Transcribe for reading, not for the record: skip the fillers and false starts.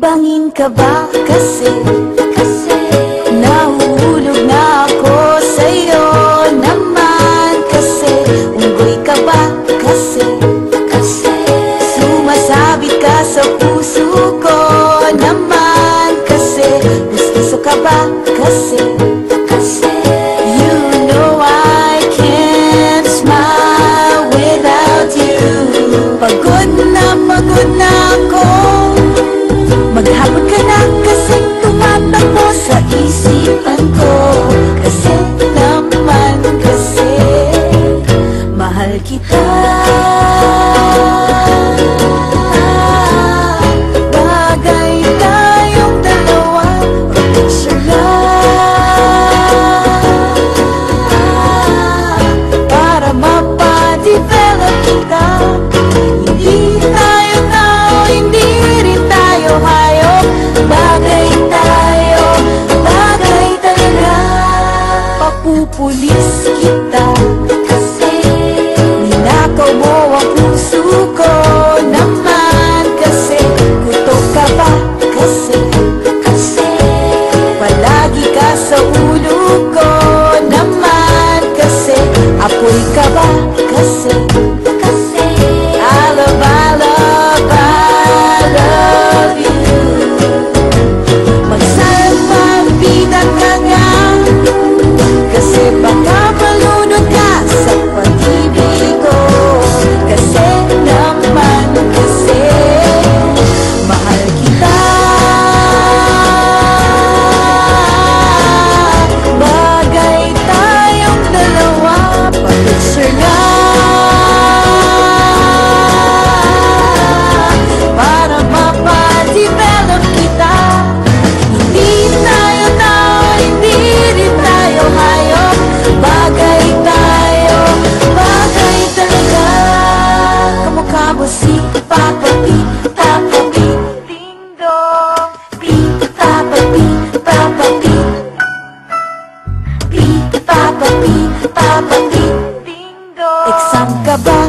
Bangin ka ba kasi nahuhulog na ako sa'yo naman kasi unggoy ka ba kasi sumasabit ka sa puso ko naman kasi gusto ka ba kasi you know I can't smile without you. Pagod na ako, maghapon ka na kasi tumatakbo sa isipan ko. Kasi naman kasi mahal kita. Bagay tayong dalawa, picture lang para mapadevelop kita. Hindi tayo tao, hindi rin tayo hayop. Bagay tayo, bagay talaga. Papupulis kita kasi ninakaw mo ang puso ko naman kasi kuto ka ba kasi palagi ka sa ulo ko naman kasi apoy ka ba kasi I love you. Magsalpabida ka nga kasi baka malunod ka sa pag-ibig ko. Kasi naman kasi mahal kita. Bagay tayong dalawa, pa-picture nga para mapadevelop kita. Hindi tayo tao, hindi rin tayo hayop. Bagay tayo, bagay talaga. Kamukha mo si Papa P, Papa P, ding dong. P, Papa P, Papa P, P, Papa P, Papa P, ding dong. Exam ka ba